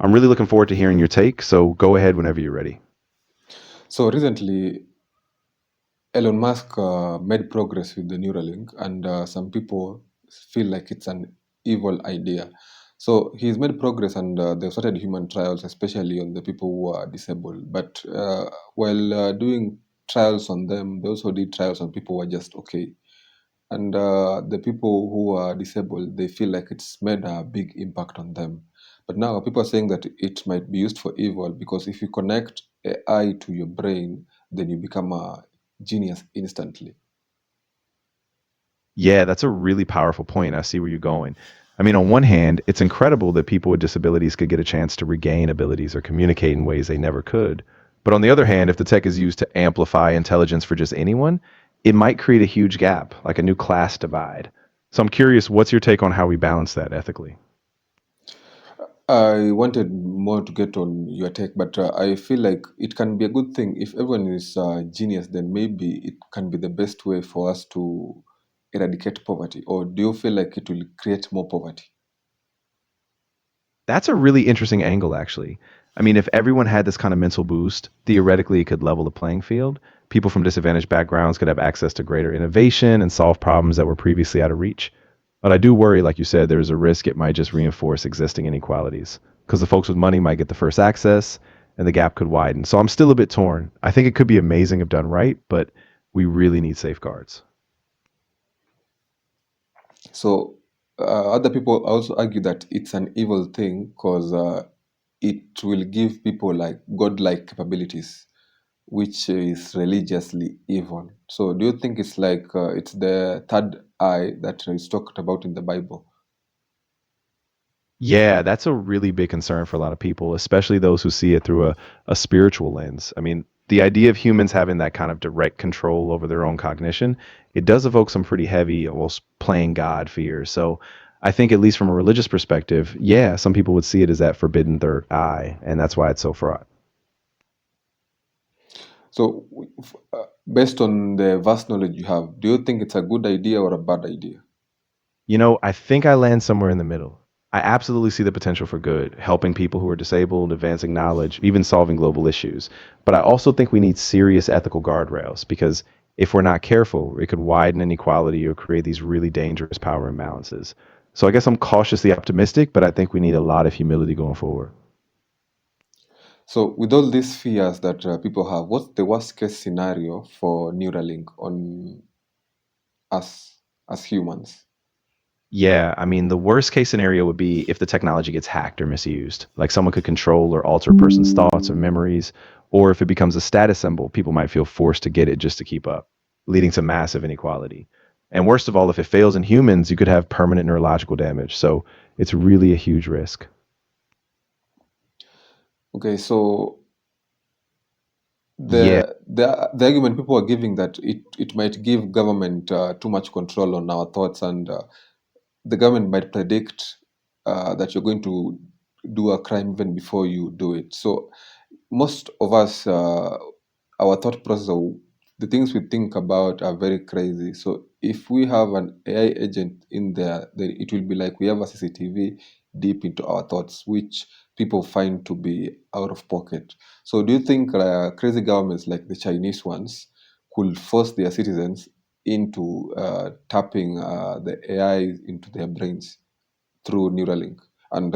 I'm really looking forward to hearing your take, so go ahead whenever you're ready. So recently, Elon Musk made progress with the Neuralink, and some people feel like it's an evil idea. So he's made progress, and they've started human trials, especially on the people who are disabled. But while doing trials on them, they also did trials on people who are just okay. And the people who are disabled, they feel like it's made a big impact on them. But now people are saying that it might be used for evil because if you connect AI to your brain, then you become a genius instantly. Yeah, that's a really powerful point. I see where you're going. I mean, on one hand, it's incredible that people with disabilities could get a chance to regain abilities or communicate in ways they never could. But on the other hand, if the tech is used to amplify intelligence for just anyone, it might create a huge gap, like a new class divide. So I'm curious, what's your take on how we balance that ethically? I wanted more to get on your take, but I feel like it can be a good thing if everyone is genius. Then maybe it can be the best way for us to eradicate poverty. Or do you feel like it will create more poverty? That's a really interesting angle, actually. I mean, if everyone had this kind of mental boost, theoretically, it could level the playing field. People from disadvantaged backgrounds could have access to greater innovation and solve problems that were previously out of reach. But I do worry, like you said, there's a risk it might just reinforce existing inequalities because the folks with money might get the first access and the gap could widen. So I'm still a bit torn. I think it could be amazing if done right, but we really need safeguards. So other people also argue that it's an evil thing because it will give people like godlike capabilities, which is religiously evil. So do you think it's like it's the third eye that is talked about in the Bible? Yeah, that's a really big concern for a lot of people, especially those who see it through a spiritual lens. I mean, the idea of humans having that kind of direct control over their own cognition, it does evoke some pretty heavy, almost playing God fears. So I think, at least from a religious perspective, yeah, some people would see it as that forbidden third eye, and that's why it's so fraught. So, based on the vast knowledge you have, do you think it's a good idea or a bad idea? I think I land somewhere in the middle. I absolutely see the potential for good, helping people who are disabled, advancing knowledge, even solving global issues. But I also think we need serious ethical guardrails because if we're not careful, it could widen inequality or create these really dangerous power imbalances. So I guess I'm cautiously optimistic, but I think we need a lot of humility going forward. So, with all these fears that people have, what's the worst case scenario for Neuralink on us as humans? Yeah, I mean, the worst case scenario would be if the technology gets hacked or misused. Like someone could control or alter a person's thoughts or memories, or if it becomes a status symbol, people might feel forced to get it just to keep up, leading to massive inequality. And worst of all, if it fails in humans, you could have permanent neurological damage. So it's really a huge risk. Okay, so Yeah, the argument people are giving that it might give government too much control on our thoughts, and the government might predict that you're going to do a crime even before you do it. So most of us, our thought process, or the things we think about are very crazy. So if we have an AI agent in there, then it will be like we have a CCTV deep into our thoughts, which people find to be out of pocket. So do you think crazy governments like the Chinese ones could force their citizens into tapping the AI into their brains through Neuralink? And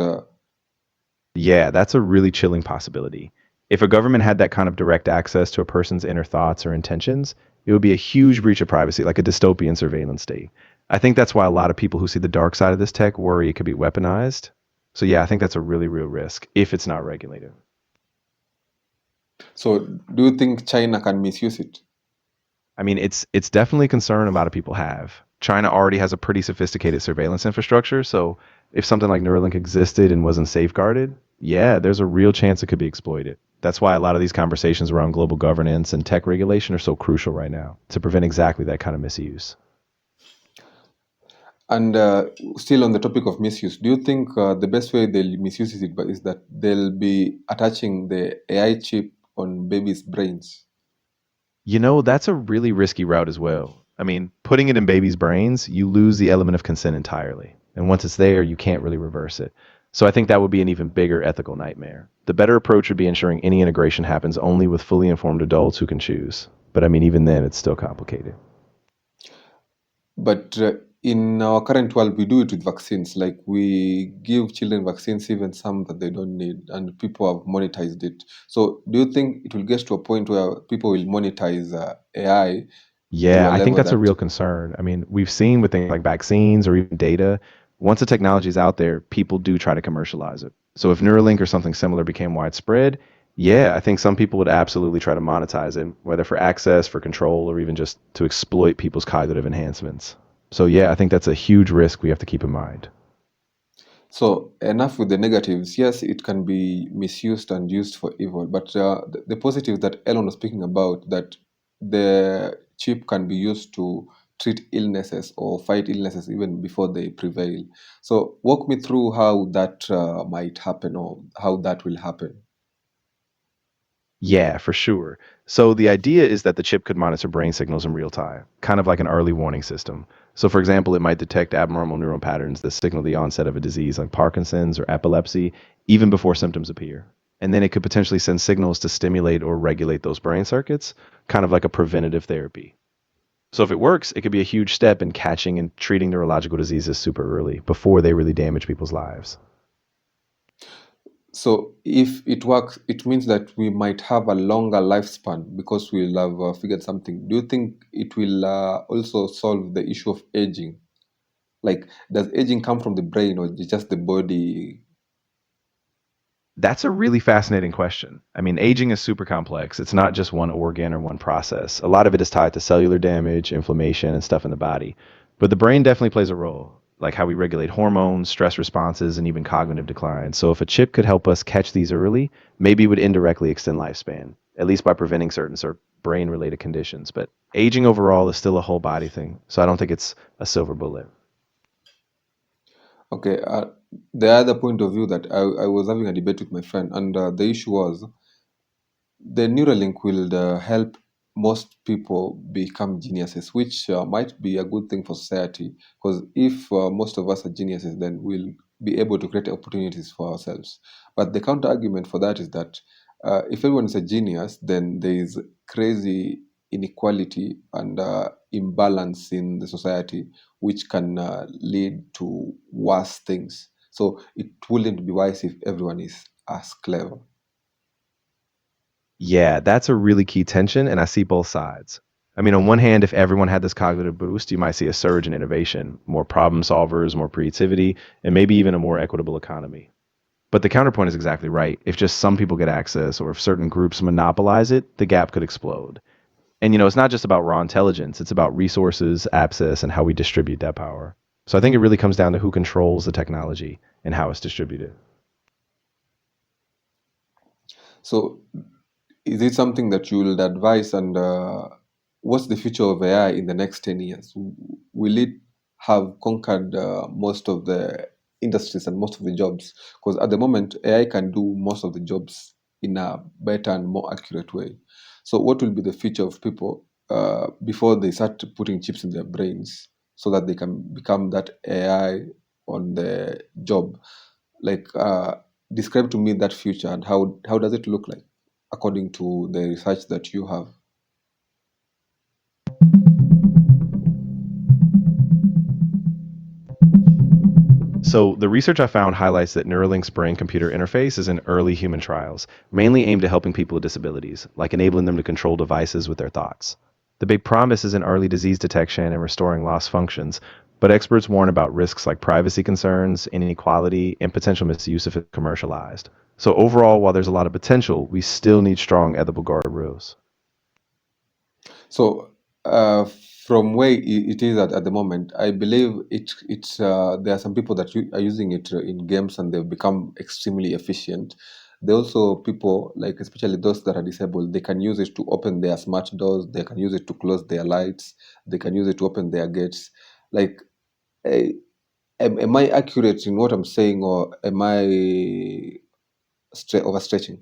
yeah, that's a really chilling possibility. If a government had that kind of direct access to a person's inner thoughts or intentions, it would be a huge breach of privacy, like a dystopian surveillance state. I think that's why a lot of people who see the dark side of this tech worry it could be weaponized. So yeah, I think that's a really real risk if it's not regulated. so, do you think China can misuse it? I mean, it's definitely a concern a lot of people have. China already has a pretty sophisticated surveillance infrastructure, so if something like Neuralink existed and wasn't safeguarded, yeah, there's a real chance it could be exploited. That's why a lot of these conversations around global governance and tech regulation are so crucial right now to prevent exactly that kind of misuse. And still on the topic of misuse, do you think the best way they'll misuse it is that they'll be attaching the AI chip on babies' brains? That's a really risky route as well. I mean, putting it in babies' brains, you lose the element of consent entirely. And once it's there, you can't really reverse it. So I think that would be an even bigger ethical nightmare. The better approach would be ensuring any integration happens only with fully informed adults who can choose. But I mean, even then, it's still complicated. But in our current world, we do it with vaccines. Like we give children vaccines, even some that they don't need, and people have monetized it. So, do you think it will get to a point where people will monetize AI to Yeah, a I think level that's a that? real concern. I mean, we've seen with things like vaccines or even data, once the technology is out there, people do try to commercialize it. So if Neuralink or something similar became widespread, yeah, I think some people would absolutely try to monetize it, whether for access, for control, or even just to exploit people's cognitive enhancements. So yeah, I think that's a huge risk we have to keep in mind. So, enough with the negatives. Yes, it can be misused and used for evil, but the positive that Elon was speaking about, that the chip can be used to treat illnesses or fight illnesses even before they prevail. So, walk me through how that might happen or how that will happen. Yeah, for sure. So the idea is that the chip could monitor brain signals in real time, kind of like an early warning system. So, for example, it might detect abnormal neural patterns that signal the onset of a disease like Parkinson's or epilepsy even before symptoms appear. And then it could potentially send signals to stimulate or regulate those brain circuits, kind of like a preventative therapy. So, if it works, it could be a huge step in catching and treating neurological diseases super early before they really damage people's lives. So, if it works, it means that we might have a longer lifespan because we'll have figured something. Do you think it will also solve the issue of aging? Like, does aging come from the brain or just the body? That's a really fascinating question. I mean, aging is super complex. It's not just one organ or one process. A lot of it is tied to cellular damage, inflammation, and stuff in the body. But the brain definitely plays a role, like how we regulate hormones, stress responses, and even cognitive decline. So if a chip could help us catch these early, maybe it would indirectly extend lifespan, at least by preventing certain brain related conditions. But aging overall is still a whole body thing. So I don't think it's a silver bullet. Okay, the other point of view that I was having a debate with my friend, and the issue was the Neuralink will help most people become geniuses, which might be a good thing for society. Because if most of us are geniuses, then we'll be able to create opportunities for ourselves. But the counter argument for that is that if everyone is a genius, then there is crazy inequality and imbalance in the society, which can lead to worse things. So it wouldn't be wise if everyone is as clever. Yeah, that's a really key tension, and I see both sides. I mean, on one hand, if everyone had this cognitive boost, you might see a surge in innovation, more problem solvers, more creativity, and maybe even a more equitable economy. But the counterpoint is exactly right. If just some people get access, or if certain groups monopolize it, the gap could explode. And it's not just about raw intelligence, it's about resources, access, and how we distribute that power. So I think it really comes down to who controls the technology and how it's distributed. So is it something that you will advise? And what's the future of AI in the next 10 years? Will it have conquered most of the industries and most of the jobs? Because at the moment, AI can do most of the jobs in a better and more accurate way. So, what will be the future of people before they start putting chips in their brains so that they can become that AI on the job? Like, describe to me that future and how does it look like according to the research that you have? So, the research I found highlights that Neuralink's brain computer interface is in early human trials, mainly aimed at helping people with disabilities, like enabling them to control devices with their thoughts. The big promise is in early disease detection and restoring lost functions, but experts warn about risks like privacy concerns, inequality, and potential misuse if it's commercialized. So, overall, while there's a lot of potential, we still need strong ethical guardrails. So, from where it is at the moment, I believe it's there are some people that are using it in games and they've become extremely efficient. There are also people, like especially those that are disabled, they can use it to open their smart doors, they can use it to close their lights, they can use it to open their gates. Like, eh, am I accurate in what I'm saying, or am I overstretching?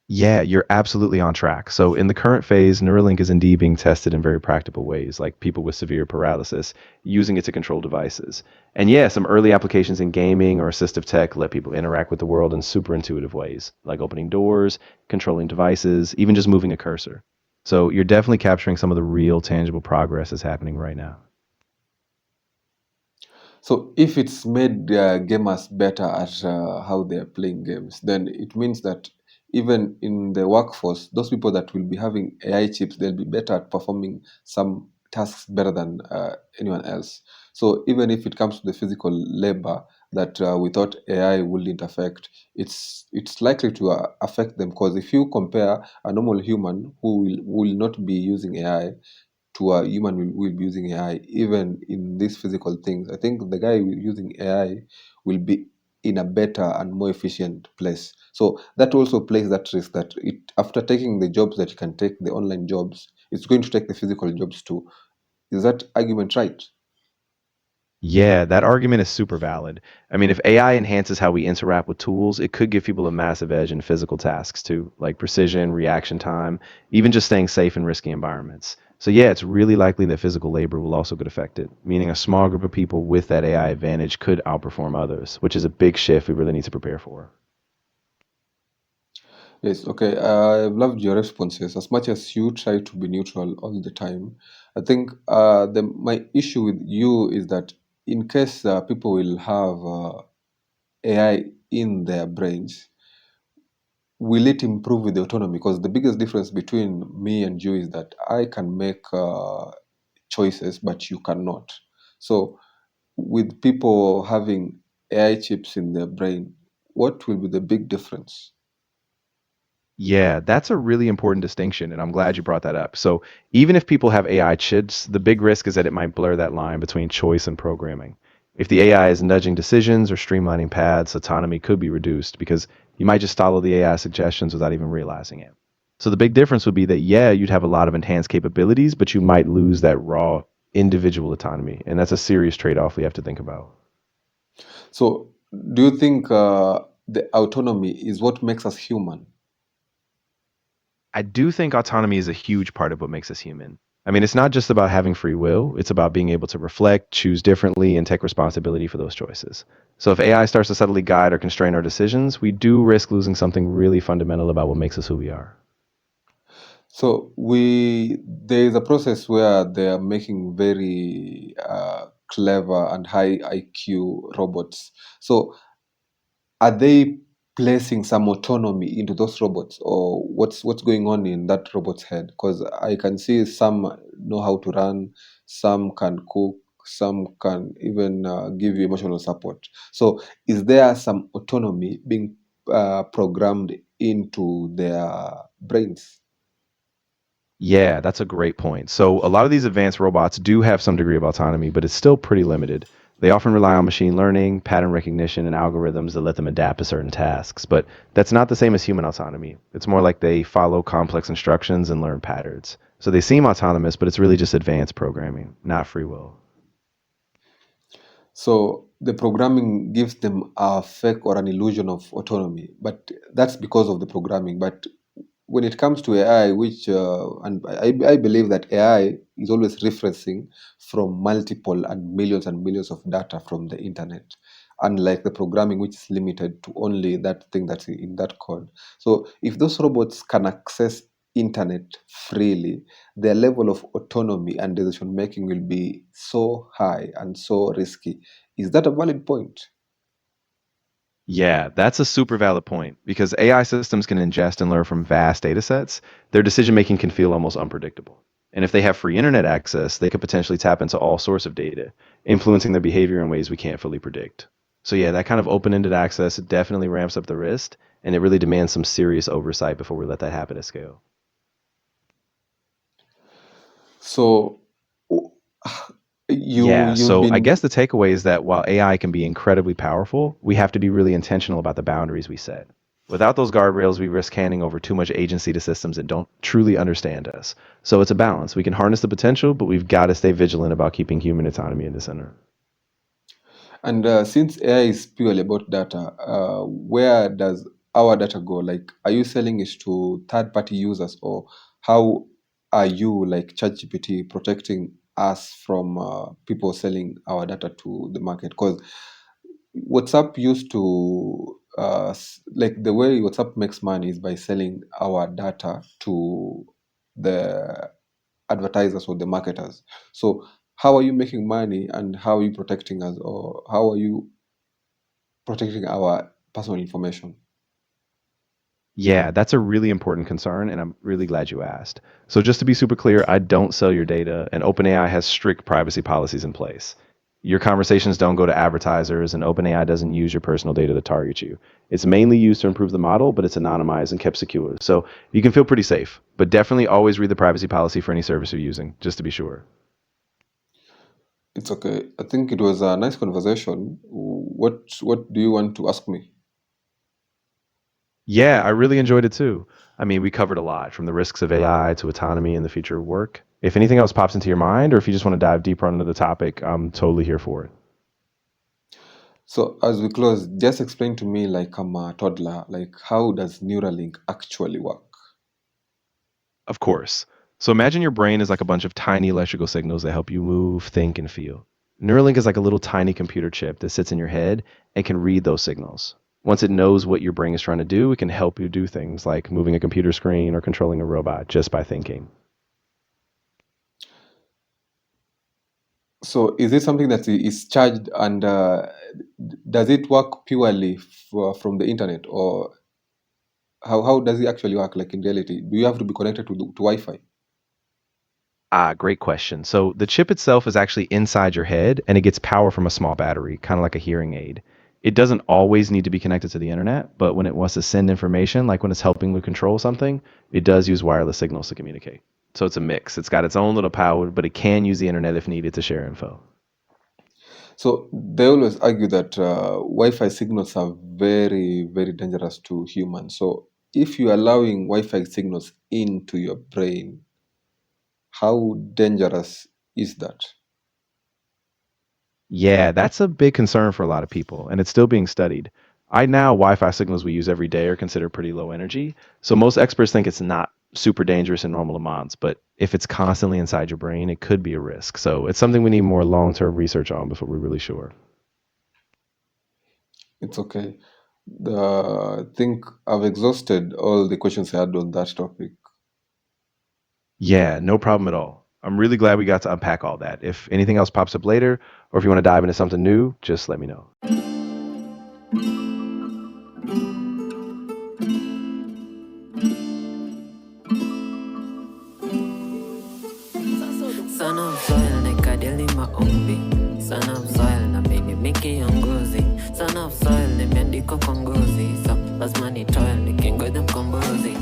Yeah, you're absolutely on track. So, in the current phase, Neuralink is indeed being tested in very practical ways, like people with severe paralysis using it to control devices. And yeah, some early applications in gaming or assistive tech let people interact with the world in super intuitive ways, like opening doors, controlling devices, even just moving a cursor. So, you're definitely capturing some of the real tangible progress that's happening right now. So if it's made gamers better at how they are playing games, then it means that even in the workforce, those people that will be having AI chips, they'll be better at performing some tasks better than anyone else. So even if it comes to the physical labor that we thought AI wouldn't affect, it's likely to affect them, because if you compare a normal human who will not be using AI to a human will be using AI, even in these physical things, I think the guy using AI will be in a better and more efficient place. So that also plays that risk that it after taking the jobs that you can take, the online jobs, it's going to take the physical jobs too. Is that argument right? Yeah, that argument is super valid. I mean, if AI enhances how we interact with tools, it could give people a massive edge in physical tasks too, like precision, reaction time, even just staying safe in risky environments. So, yeah, it's really likely that physical labor will also get affected, meaning a small group of people with that AI advantage could outperform others, which is a big shift we really need to prepare for. Yes, okay. I've loved your responses. As much as you try to be neutral all the time, I think my issue with you is that in case people will have AI in their brains, will it improve with the autonomy? Because the biggest difference between me and you is that I can make choices, but you cannot. So, with people having AI chips in their brain, what will be the big difference? Yeah, that's a really important distinction, and I'm glad you brought that up. So, even if people have AI chips, the big risk is that it might blur that line between choice and programming. If the AI is nudging decisions or streamlining paths, autonomy could be reduced because you might just follow the AI suggestions without even realizing it. So, the big difference would be that, yeah, you'd have a lot of enhanced capabilities, but you might lose that raw individual autonomy. And that's a serious trade off we have to think about. So, do you think the autonomy is what makes us human? I do think autonomy is a huge part of what makes us human. I mean, it's not just about having free will, it's about being able to reflect, choose differently, and take responsibility for those choices. So if AI starts to subtly guide or constrain our decisions, we do risk losing something really fundamental about what makes us who we are. So there is a process where they are making very clever and high IQ robots. So are they placing some autonomy into those robots, or what's going on in that robot's head? Because I can see some know how to run, some can cook, some can even give you emotional support. So is there some autonomy being programmed into their brains? Yeah, that's a great point. So, a lot of these advanced robots do have some degree of autonomy, but it's still pretty limited. They often rely on machine learning, pattern recognition, and algorithms that let them adapt to certain tasks. But that's not the same as human autonomy. It's more like they follow complex instructions and learn patterns. So, they seem autonomous, but it's really just advanced programming, not free will. So the programming gives them a fake or an illusion of autonomy, but that's because of the programming. But when it comes to AI, which and I believe that AI is always referencing from multiple and millions of data from the internet, unlike the programming, which is limited to only that thing that's in that code. So if those robots can access internet freely, their level of autonomy and decision making will be so high and so risky. Is that a valid point? Yeah, that's a super valid point because AI systems can ingest and learn from vast data sets. Their decision making can feel almost unpredictable. And if they have free internet access, they could potentially tap into all sorts of data, influencing their behavior in ways we can't fully predict. So yeah, that kind of open-ended access definitely ramps up the risk, and it really demands some serious oversight before we let that happen at scale. So w- Yeah, you've so I been guess the takeaway is that while AI can be incredibly powerful, we have to be really intentional about the boundaries we set. Without those guardrails, we risk handing over too much agency to systems that don't truly understand us. So it's a balance. We can harness the potential, but we've got to stay vigilant about keeping human autonomy in the center. and since AI is purely about data, where does our data go? Like, are you selling it to third-party users, or how are you, like ChatGPT, protecting us from people selling our data to the market? Because WhatsApp used to like the way WhatsApp makes money is by selling our data to the advertisers or the marketers. So how are you making money, and how are you protecting us, or how are you protecting our personal information? Yeah, that's a really important concern, and I'm really glad you asked. So, just to be super clear, I don't sell your data, and OpenAI has strict privacy policies in place. Your conversations don't go to advertisers, and OpenAI doesn't use your personal data to target you. It's mainly used to improve the model, but it's anonymized and kept secure. So, you can feel pretty safe, but definitely always read the privacy policy for any service you're using, just to be sure. It's okay. I think it was a nice conversation. What do you want to ask me? Yeah, I really enjoyed it too. I mean, we covered a lot from the risks of AI to autonomy and the future of work. If anything else pops into your mind, or if you just want to dive deeper into the topic, I'm totally here for it. So as we close, just explain to me, like I'm a toddler, like how does Neuralink actually work? Of course. So imagine your brain is like a bunch of tiny electrical signals that help you move, think, and feel. Neuralink is like a little tiny computer chip that sits in your head and can read those signals. Once it knows what your brain is trying to do, it can help you do things like moving a computer screen or controlling a robot just by thinking. So is it something that is charged, and does it work purely from the internet, or how does it actually work? Like in reality, do you have to be connected to Wi-Fi? Ah, great question. So the chip itself is actually inside your head and it gets power from a small battery, kind of like a hearing aid. It doesn't always need to be connected to the internet, but when it wants to send information, like when it's helping to control something, it does use wireless signals to communicate. So it's a mix. It's got its own little power, but it can use the internet if needed to share info. So they always argue that Wi-Fi signals are very, very dangerous to humans. So if you're allowing Wi-Fi signals into your brain, how dangerous is that? Yeah, that's a big concern for a lot of people, and it's still being studied. Right now, Wi-Fi signals we use every day are considered pretty low energy, so most experts think it's not super dangerous in normal amounts, but if it's constantly inside your brain, it could be a risk. So it's something we need more long-term research on before we're really sure. It's okay. I think I've exhausted all the questions I had on that topic. Yeah, no problem at all. I'm really glad we got to unpack all that. If anything else pops up later, or if you want to dive into something new, just let me know. Son of soil nikadili maombi, son of soil na mimi miki ya ngozi, son of soil nimeandikwa kwa ngozi, so lazima nitoe nikingoja mkombozi.